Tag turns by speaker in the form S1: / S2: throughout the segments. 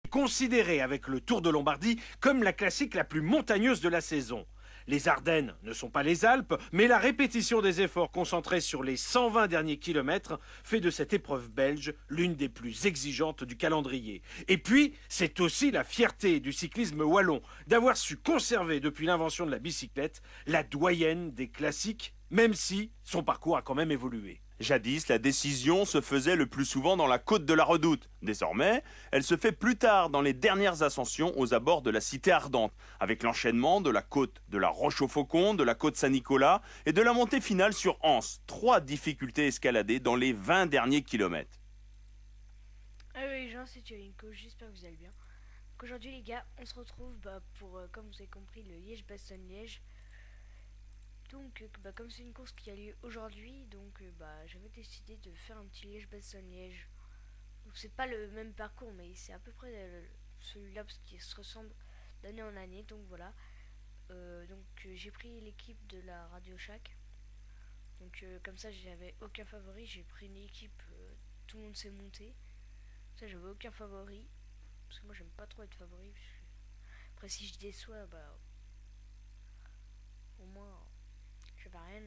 S1: Considérée avec le Tour de Lombardie comme la classique la plus montagneuse de la saison. Les Ardennes ne sont pas les Alpes, mais la répétition des efforts concentrés sur les 120 derniers kilomètres fait de cette épreuve belge l'une des plus exigeantes du calendrier. Et puis, c'est aussi la fierté du cyclisme wallon d'avoir su conserver depuis l'invention de la bicyclette la doyenne des classiques, même si son parcours a quand même évolué.
S2: Jadis, la décision se faisait le plus souvent dans la côte de la Redoute. Désormais, elle se fait plus tard dans les dernières ascensions aux abords de la cité ardente, avec l'enchaînement de la côte de la Roche-au-Faucon, de la côte Saint-Nicolas et de la montée finale sur Anse. 3 difficultés escaladées dans les 20 derniers kilomètres.
S3: Ah oui les gens, c'est Tcholinko, j'espère que vous allez bien. Donc aujourd'hui les gars, on se retrouve pour, comme vous avez compris, le Liège-Bastogne-Liège. Donc comme c'est une course qui a lieu aujourd'hui, donc j'avais décidé de faire un petit Liège-Bastogne-Liège. Donc c'est pas le même parcours, mais c'est à peu près celui-là parce qu'il se ressemble d'année en année. Donc voilà. J'ai pris l'équipe de la Radio Shack. Donc comme ça j'avais aucun favori, j'ai pris une équipe, tout le monde s'est monté. Ça j'avais aucun favori, parce que moi j'aime pas trop être favori. Après si je déçois, au moins j'avais rien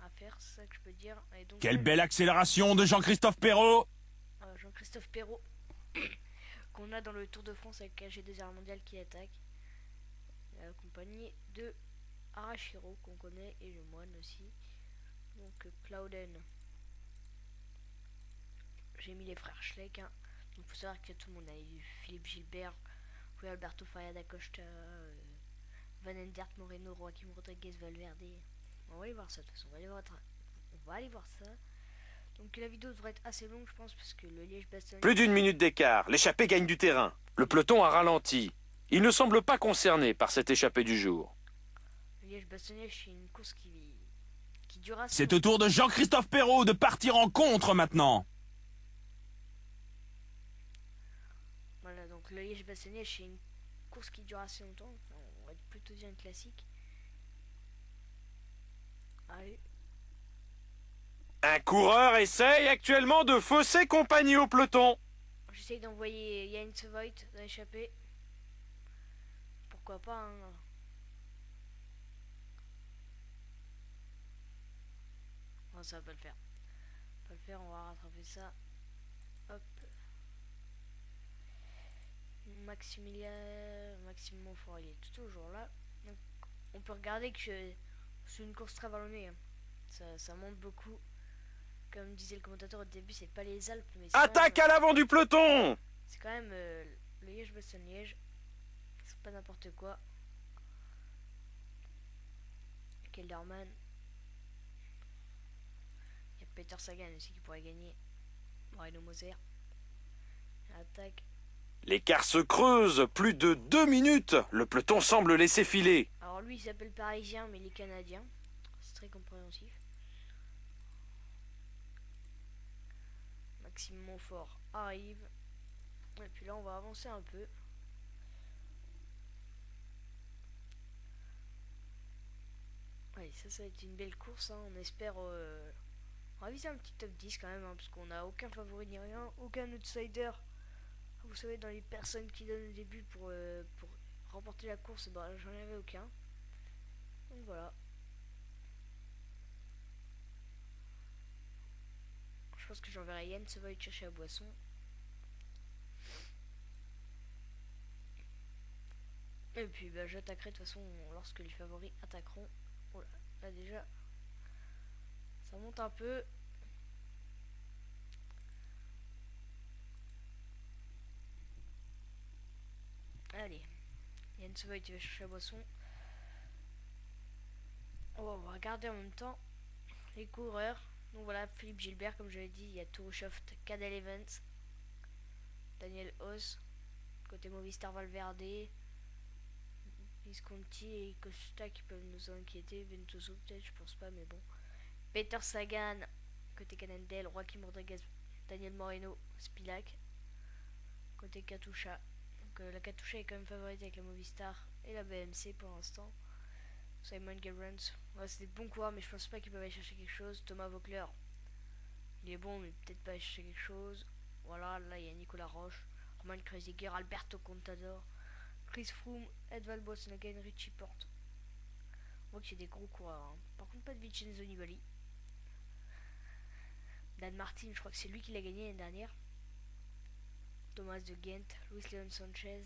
S3: à faire, c'est ça que je peux dire. Et donc,
S2: Quelle belle accélération de Jean-Christophe Perrault!
S3: Jean-Christophe Perrault, qu'on a dans le Tour de France avec AG2R Mondial qui attaque, accompagné de Arashiro qu'on connaît et le moine aussi. Donc Clouden. J'ai mis les frères Schleck. Hein. Donc faut savoir que tout le monde a eu Philippe Gilbert, Rui Alberto Faria da Costa, Van Endert Moreno, Joaquim Rodriguez Valverde. On va aller voir ça de toute façon. On va aller voir ça. Donc la vidéo devrait être assez longue je pense parce que le Liège-Bastogne...
S1: Plus d'une minute d'écart, l'échappée gagne du terrain. Le peloton a ralenti. Il ne semble pas concerné par cette échappée du jour.
S3: Le Liège-Bastogne, c'est une course qui dure assez
S2: C'est au tour de Jean-Christophe Perrault de partir en contre maintenant.
S3: Voilà, donc le Liège-Bastogne, c'est une course qui dure assez longtemps. Enfin, on va plutôt dire une classique. Allez.
S1: Un coureur essaye actuellement de fausser compagnie au peloton.
S3: J'essaye d'envoyer Yann Sevoit dans l'échappée. Pourquoi pas, hein. Non, ça va pas le faire. Pas le faire, on va rattraper ça. Hop. Maxime Montfort, il est toujours là. Donc, on peut regarder que c'est une course très vallonnée. Hein. Ça monte beaucoup. Comme disait le commentateur au début, c'est pas les Alpes, mais c'est
S1: Attaque à l'avant du peloton.
S3: C'est quand même le Liège-Bastogne-Liège. C'est pas n'importe quoi. Kelderman. Il y a Peter Sagan aussi qui pourrait gagner. Moreno Moser. Attaque.
S1: L'écart se creuse, plus de 2 minutes. Le peloton semble laisser filer.
S3: Alors lui il s'appelle Parisien mais il est Canadien. C'est très compréhensif. Maxime Montfort arrive. Et puis là on va avancer un peu. Ouais, ça va être une belle course. Hein. On espère... on va viser un petit top 10 quand même. Hein, parce qu'on n'a aucun favori ni rien. Aucun outsider. Vous savez, dans les personnes qui donnent le début pour remporter la course, j'en avais aucun. Donc voilà. Je pense que j'enverrai Yann Sevoit chercher à boisson. Et puis j'attaquerai de toute façon lorsque les favoris attaqueront. Voilà, là déjà ça monte un peu. Allez, Yann Sevoit il va chercher la boisson. On va regarder en même temps les coureurs. Donc voilà, Philippe Gilbert, comme je l'ai dit, il y a Tourouchoft, Cadel Evans, Daniel Haas, côté Movistar Valverde, Visconti et Costa qui peuvent nous inquiéter, Ventoso peut-être, je pense pas, mais bon. Peter Sagan, côté Cannondale, Joaquim Rodriguez, Daniel Moreno, Spilak, côté Katusha. Donc la Katusha est quand même favorite avec la Movistar et la BMC pour l'instant. Simon Gerrans, ouais, c'est des bons coureurs, mais je pense pas qu'ils peuvent aller chercher quelque chose. Thomas Voeckler, il est bon, mais peut-être pas aller chercher quelque chose. Voilà, là il y a Nicolas Roche. Roman Kreuziger, Alberto Contador, Chris Froome, Edvald Boasson-Hagen, Richie Porte. On voit qu'il y a des gros coureurs. Hein. Par contre, pas de Vincenzo Nibali. Dan Martin, je crois que c'est lui qui l'a gagné l'année dernière. Thomas de Ghent, Luis Leon Sanchez,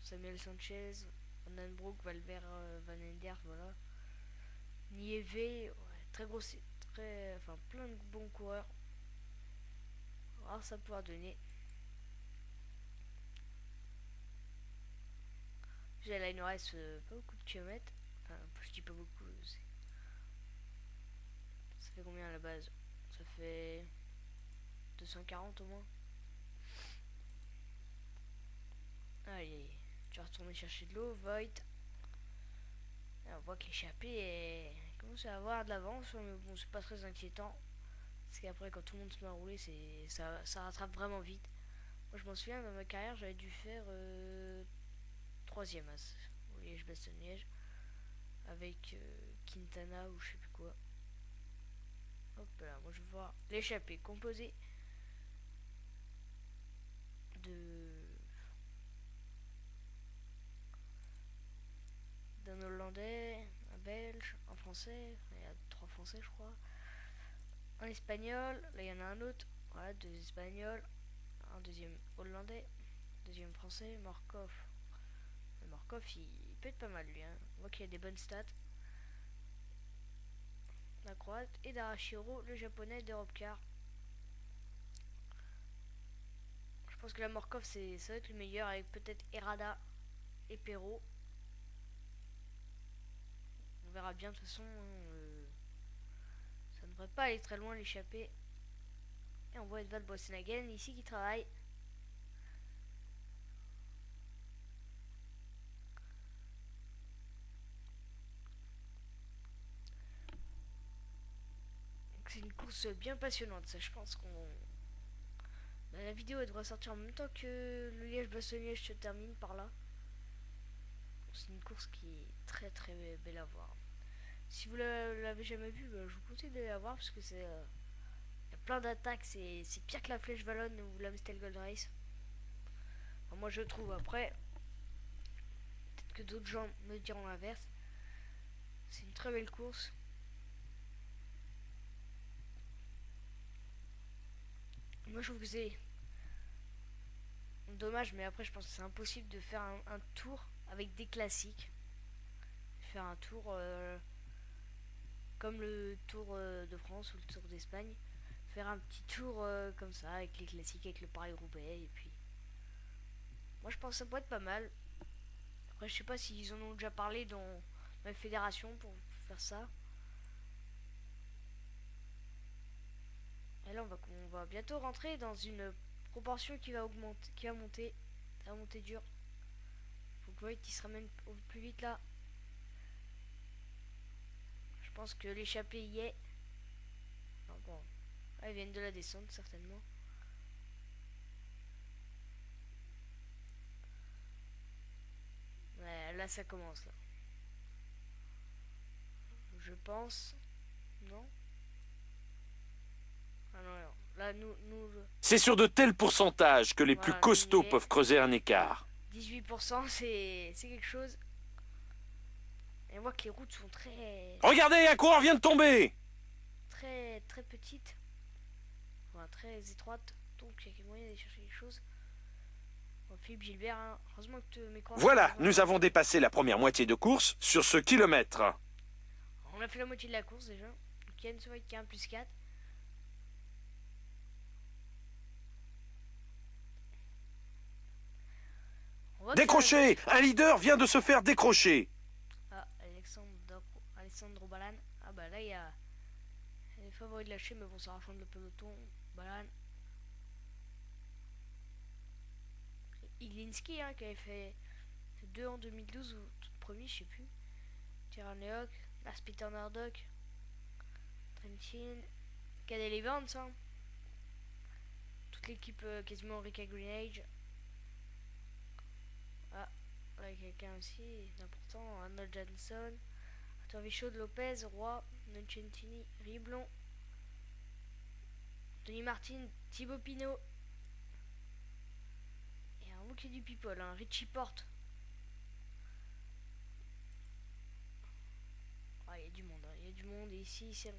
S3: Samuel Sanchez, Van den Broek, Valver Van Endert, voilà. Nieve, ouais, très gros, enfin plein de bons coureurs. Alors ça pourra donner. Là il nous reste pas beaucoup de kilomètres. Enfin, je dis pas beaucoup. Ça fait combien à la base? Ça fait 240 au moins. Allez, tu vas retourner chercher de l'eau, Voigt. On voit que l'échappée commence à avoir de l'avance, mais bon, c'est pas très inquiétant. Parce qu'après, quand tout le monde se met à rouler, ça rattrape vraiment vite. Moi, je m'en souviens, dans ma carrière, j'avais dû faire 3ème au Liège-Bastogne-Liège. Avec Quintana ou je sais plus quoi. Hop là, moi je vais voir l'échappée composée d'un Hollandais, un Belge, un Français, il y a 3 Français je crois, un Espagnol, là il y en a un autre, voilà, 2 Espagnols, un deuxième Hollandais, deuxième Français, Morkov. Le Morkov il peut être pas mal lui, hein. On voit qu'il a des bonnes stats. La Croate et Darashiro, le Japonais d'Europecar. Je pense que la Morkov ça va être le meilleur avec peut-être Herrada et Perrault. On verra bien de toute façon. Ça ne devrait pas aller très loin l'échappée. Et on voit Edvald Boasson-Hagen ici qui travaille. C'est une course bien passionnante, ça je pense qu'on... la vidéo elle devrait sortir en même temps que le Liège-Bastogne-Liège se termine par là. C'est une course qui est très très belle à voir. Si vous l'avez jamais vue, je vous conseille de la voir parce que c'est... il y a plein d'attaques, c'est pire que la Flèche Wallonne ou l'Amstel Gold Race. Enfin, moi je trouve après, peut-être que d'autres gens me diront l'inverse. C'est une très belle course. Moi je trouve que c'est dommage, mais après je pense que c'est impossible de faire un tour avec des classiques. Faire un tour comme le Tour de France ou le Tour d'Espagne. Faire un petit tour comme ça avec les classiques, avec le Paris-Roubaix. Et puis moi je pense que ça pourrait être pas mal. Après je sais pas s'ils en ont déjà parlé dans la fédération pour faire ça. Et là on va bientôt rentrer dans une proportion qui va augmenter, qui va monter. Ça va monter dur. Faut que Voigt il se ramène au plus vite là. Je pense que l'échappée y est. Non, bon. Ah, ils viennent de la descente certainement. Ouais, là ça commence là. Je pense. Non. Ah non, non. Là nous.
S1: C'est sur de tels pourcentages que les plus costauds peuvent creuser un écart.
S3: 18% c'est quelque chose. Et on voit que les routes sont très...
S1: Regardez, un coureur vient de tomber!
S3: Très petites. Enfin, très étroites. Donc il y a moyen d'aller chercher les choses. Bon, Philippe Gilbert, hein. Heureusement que mes coureurs...
S1: Voilà, nous avons dépassé la première moitié de course sur ce kilomètre.
S3: On a fait la moitié de la course déjà. Donc Yann Voigt qui a un plus 4.
S1: Décroché! Un leader vient de se faire décrocher.
S3: Ah, Alessandro Balan. Ah bah là il y a les favoris de lâcher, mais bon ça rejoint le peloton. Balan. Iglinski hein, qui avait fait 2 en 2012 ou tout premier, je sais plus. Tiraneok, Lars Peter Nordok, Trentin, Cadel Evans, hein. Toute l'équipe quasiment Rika Greenage. Ah, là il y a quelqu'un aussi d'important, Arnold Johnson, Arthur Vichaud, Lopez, Roy, Noncentini, Riblon, Tony Martin, Thibaut Pinot. Bravo qu'il y ait du people, hein. Richie Porte. Ah, il y a du monde, hein. Il y a du monde. Et ici, c'est...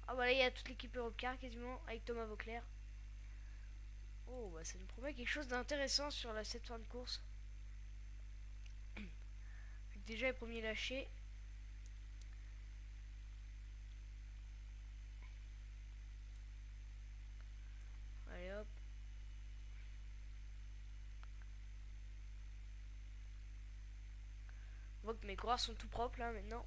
S3: Ah, voilà, il y a toute l'équipe Europcar quasiment, avec Thomas Vauclair. Oh, bah ça nous promet quelque chose d'intéressant sur cette fin de course. Déjà, les premiers lâchés. Allez hop. On voit que mes coureurs sont tout propres là maintenant.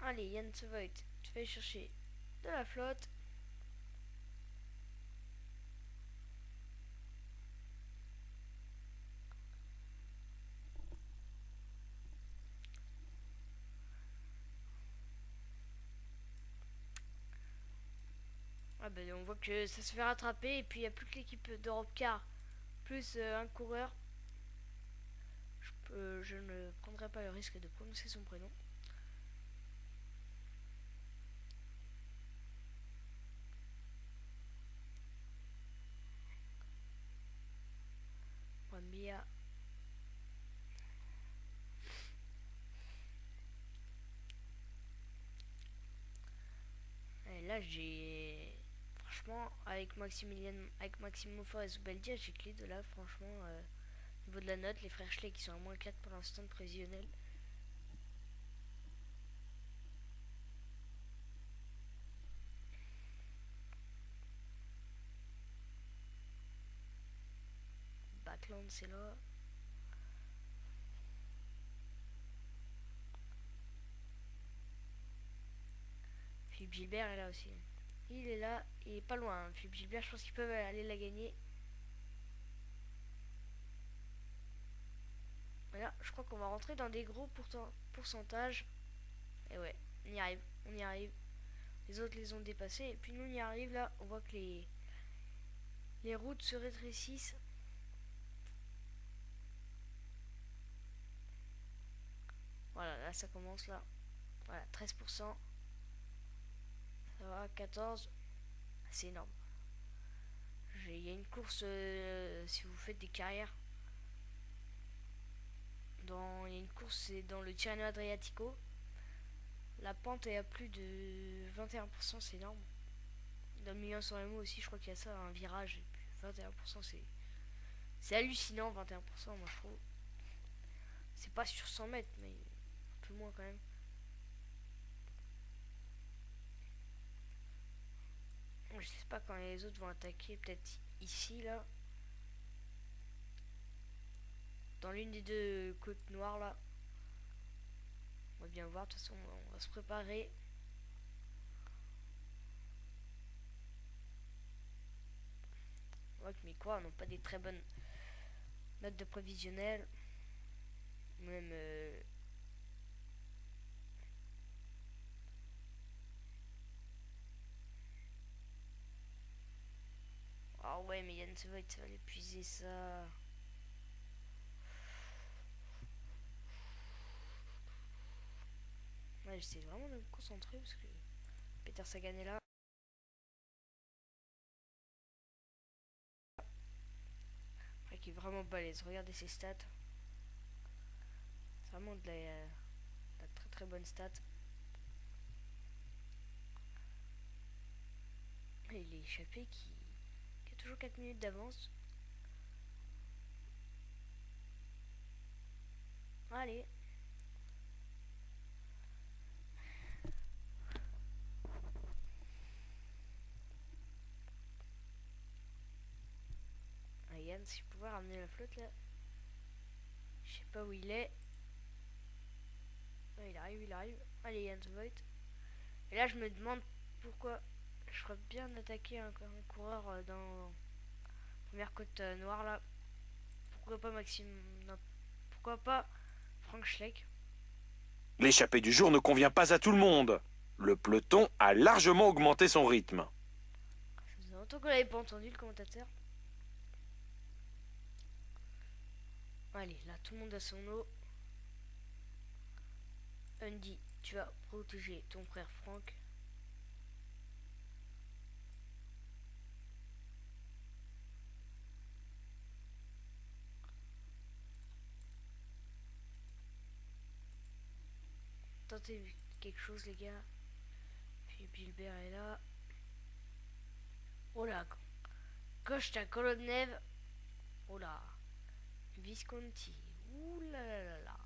S3: Allez, Yann Sevoit, tu vas aller chercher de la flotte. Ah ben on voit que ça se fait rattraper et puis il n'y a plus que l'équipe d'Europe Car plus un coureur. Je ne prendrai pas le risque de prononcer son prénom. Wambia. Et là j'ai... Franchement, avec Maxime Moffat et Zubeldia, j'ai clé de là, franchement, au niveau de la note, les frères Schley qui sont à -4 pour l'instant de prévisionnel. Backland, c'est là. Philippe Gilbert est là aussi. Il est là, il est pas loin. Hein. Philippe Gilbert, je pense qu'ils peuvent aller la gagner. Voilà, je crois qu'on va rentrer dans des gros pourcentages. Et ouais, on y arrive, on y arrive. Les autres les ont dépassés. Et puis nous on y arrive là, on voit que les routes se rétrécissent. Voilà, là ça commence là. Voilà, 13%. Ça va, 14%. C'est énorme. Il y a une course, si vous faites des carrières. Il y a une course, c'est dans le Tirreno Adriatico. La pente est à plus de 21%, c'est énorme. Dans le milieu sans MO aussi, je crois qu'il y a ça, un virage. Et puis 21%, c'est hallucinant, 21%, moi je trouve. C'est pas sur 100 mètres, mais un peu moins quand même. Je sais pas quand les autres vont attaquer, peut-être ici, là. Dans l'une des deux côtes noires, là. On va bien voir, de toute façon, on va se préparer. On voit que mes coureurs n'ont pas des très bonnes notes de prévisionnel. Même... Ah ouais, mais Yann Sevoit, ça va l'épuiser, ça. Ouais, j'essaie vraiment de me concentrer parce que Peter Sagan est là. Après, qui est vraiment balèze. Regardez ses stats. C'est vraiment de la très très bonne stat. Et il est échappé qui a toujours 4 minutes d'avance. Allez. Yann, si je pouvais ramener la flotte là. Je sais pas où il est. Ah, il arrive, il arrive. Allez, Yann Voigt. Et là, je me demande pourquoi je ferais bien d'attaquer un coureur dans la première côte noire là. Pourquoi pas Maxime. Non, pourquoi pas Frank Schleck.
S1: L'échappée du jour ne convient pas à tout le monde. Le peloton a largement augmenté son rythme.
S3: Ça faisait longtemps qu'on l'avait pas entendu, le commentateur. Allez, là, tout le monde a son eau. Andy, tu vas protéger ton frère Franck. tenter quelque chose, les gars. Philippe Gilbert est là. Oh là, Costa Colonnev. Oh là. Visconti. Ouh là là là là.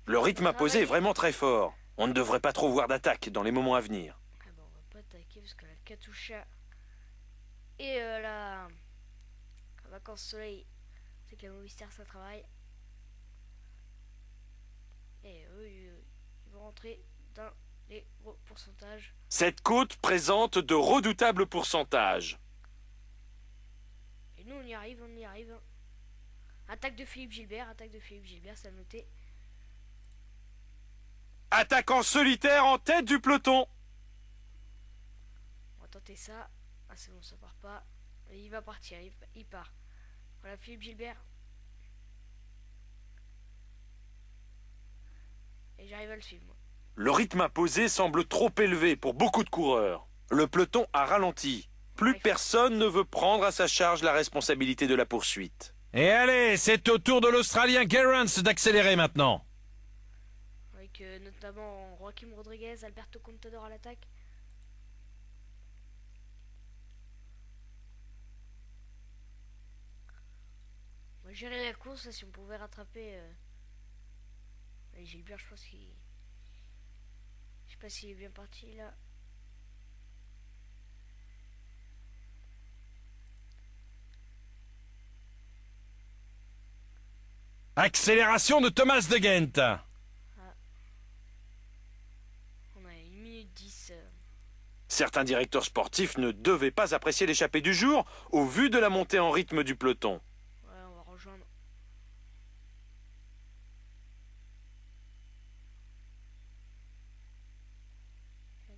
S1: Le rythme imposé est vraiment très fort. On ne devrait pas trop voir d'attaque dans les moments à venir.
S3: Ah bah on va pas attaquer parce que la Katusha et la vacances soleil, c'est que la Movistar ça travaille. Et eux ils vont rentrer dans les gros pourcentages.
S1: Cette côte présente de redoutables pourcentages.
S3: Et nous on y arrive, on y arrive. Attaque de Philippe Gilbert, ça a noté.
S1: Attaque en solitaire en tête du peloton.
S3: On va tenter ça. Ah c'est bon, ça part pas. Et il va partir, il part. Voilà Philippe Gilbert. Et j'arrive à le suivre moi.
S1: Le rythme imposé semble trop élevé pour beaucoup de coureurs. Le peloton a ralenti. Plus personne ne veut prendre à sa charge la responsabilité de la poursuite.
S4: Et allez, c'est au tour de l'Australien Gerrans d'accélérer maintenant.
S3: Avec notamment Joaquim Rodriguez, Alberto Contador à l'attaque. On va gérer la course là, si on pouvait rattraper. Allez, Gilbert, je pense qu'il. Je sais pas s'il est bien parti là.
S4: Accélération de Thomas de Gent.
S3: On a 1 minute 10.
S1: Certains directeurs sportifs ne devaient pas apprécier l'échappée du jour au vu de la montée en rythme du peloton.
S3: Ouais, on va rejoindre.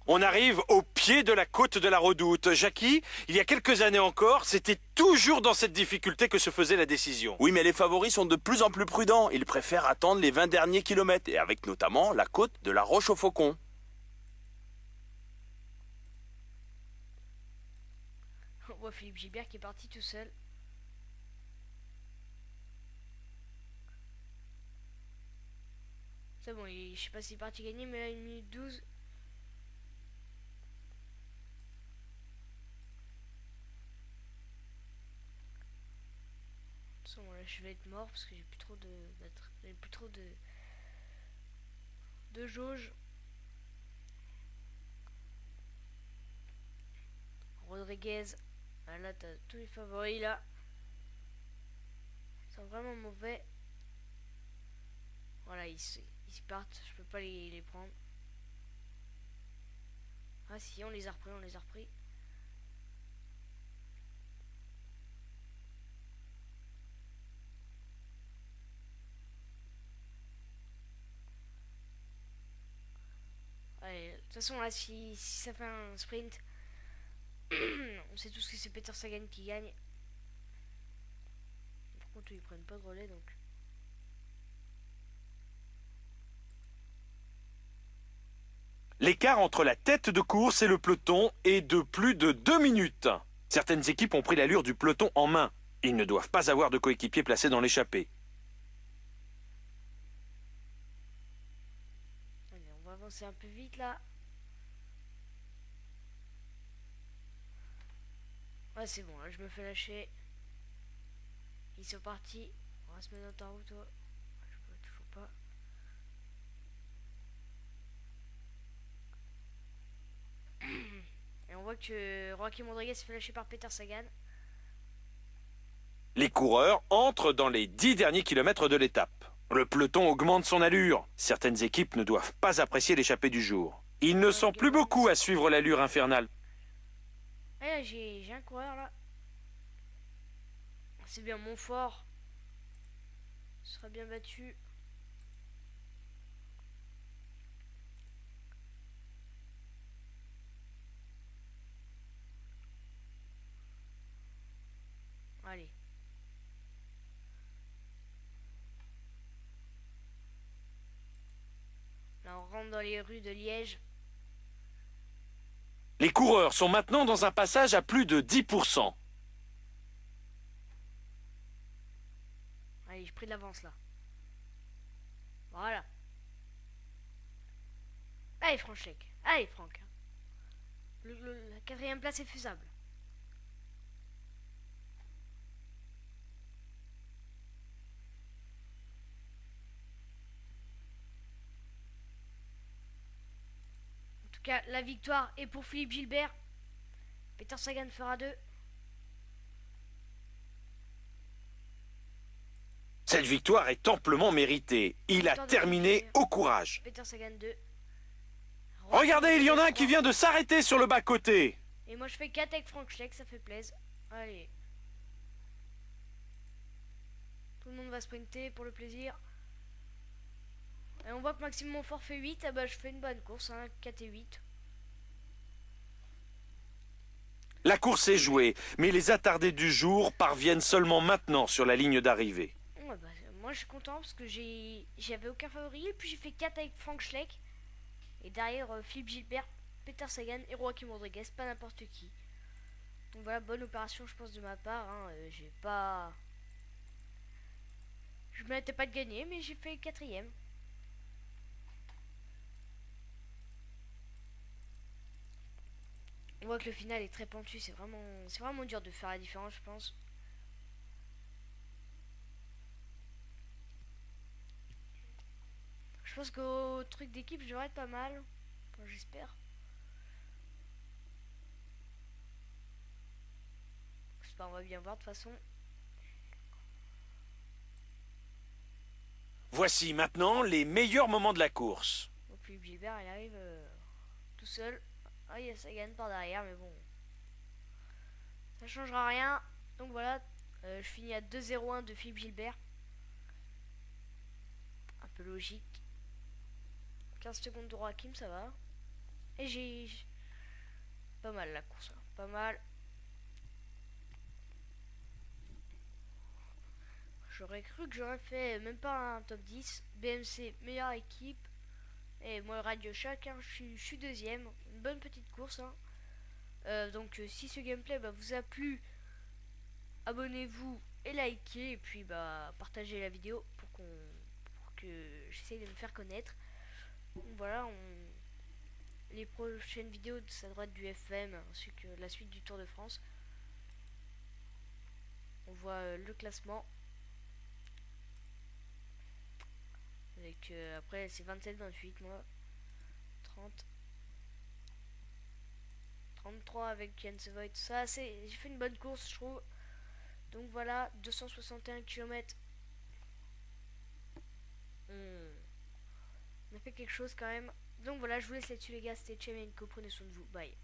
S1: On arrive au pied de la côte de la Redoute. Jackie, il y a quelques années encore, c'était toujours dans cette difficulté que se faisait la décision.
S2: Oui, mais les favoris sont de plus en plus prudents. Ils préfèrent attendre les 20 derniers kilomètres, et avec notamment la côte de la Roche-au-Faucon.
S3: On voit Philippe Gilbert qui est parti tout seul. C'est bon, je sais pas s'il est parti gagner, mais là 1 minute 12. Bon, là, je vais être mort parce que j'ai plus trop de jauge. Rodriguez, ah, là t'as tous les favoris là. Ils sont vraiment mauvais. Voilà, ils partent, je peux pas les prendre. Ah si, on les a repris. Allez, de toute façon là si ça fait un sprint, on sait tous que c'est Peter Sagan qui gagne. Par contre ils prennent pas de relais donc.
S1: L'écart entre la tête de course et le peloton est de plus de 2 minutes. Certaines équipes ont pris l'allure du peloton en main. Ils ne doivent pas avoir de coéquipiers placés dans l'échappée.
S3: Allez, on va avancer un peu vite là. Ouais c'est bon, là je me fais lâcher. Ils sont partis. On va se mettre dans ta route toi. Je peux toujours pas. Et on voit que Joaquim Rodriguez se fait lâcher par Peter Sagan.
S1: Les coureurs entrent dans les 10 derniers kilomètres de l'étape. Le peloton augmente son allure. Certaines équipes ne doivent pas apprécier l'échappée du jour. Ils ne sont plus beaucoup à suivre l'allure infernale.
S3: Et là j'ai un coureur là. C'est bien Montfort. Sera bien battu. Allez. Là on rentre dans les rues de Liège.
S1: Les coureurs sont maintenant dans un passage à plus de 10%.
S3: Allez, j'ai pris de l'avance là. Voilà. Allez, Franchek. Allez, Franck. La quatrième place est faisable. En tout cas, la victoire est pour Philippe Gilbert. Peter Sagan fera 2.
S1: Cette victoire est amplement méritée. Il a
S3: Victoire de
S1: terminé
S3: Philippe
S1: au courage.
S3: Peter Sagan 2.
S1: Regardez, il y en a un qui vient de s'arrêter sur le bas-côté.
S3: Et moi je fais 4 avec Frank Schleck, ça fait plaisir. Allez. Tout le monde va sprinter pour le plaisir. Et on voit que Maxime Montfort fait 8. Ah bah je fais une bonne course, hein, 4 et 8.
S1: La course est jouée, mais les attardés du jour parviennent seulement maintenant sur la ligne d'arrivée.
S3: Ouais, bah, moi je suis content parce que j'avais aucun favori. Et puis j'ai fait 4 avec Frank Schleck. Et derrière Philippe Gilbert, Peter Sagan et Joaquim Rodriguez, pas n'importe qui. Donc voilà, bonne opération je pense de ma part. Hein. J'ai pas... Je ne m'étais pas de gagner, mais j'ai fait 4ème. On voit que le final est très pentu, c'est vraiment dur de faire la différence, je pense. Je pense qu'au truc d'équipe, je devrais être pas mal. Enfin, j'espère. On va bien voir de toute façon.
S1: Voici maintenant les meilleurs moments de la course.
S3: Donc Philippe Gilbert, il arrive tout seul. Ah, il y a Sagan par derrière, mais bon. Ça changera rien. Donc voilà, je finis à 2-0-1 de Philippe Gilbert. Un peu logique. 15 secondes de Joachim, ça va. Et j'ai... Pas mal la course, hein. Pas mal. J'aurais cru que j'aurais fait même pas un top 10. BMC, meilleure équipe. Et moi, Radio Shack, hein, je suis deuxième. Une bonne petite course. Hein. Donc, si ce gameplay vous a plu, abonnez-vous et likez. Et puis, partagez la vidéo pour que j'essaye de me faire connaître. Donc, voilà, les prochaines vidéos, ça devrait être du FM ainsi que la suite du Tour de France. On voit le classement. Avec après c'est 27-28 moi 30 33 avec Jens Voigt. Ça j'ai fait une bonne course je trouve. Donc voilà, 261 km. On a fait quelque chose quand même. Donc voilà, je vous laisse là-dessus les gars, c'était Chemenko, prenez soin de vous, bye.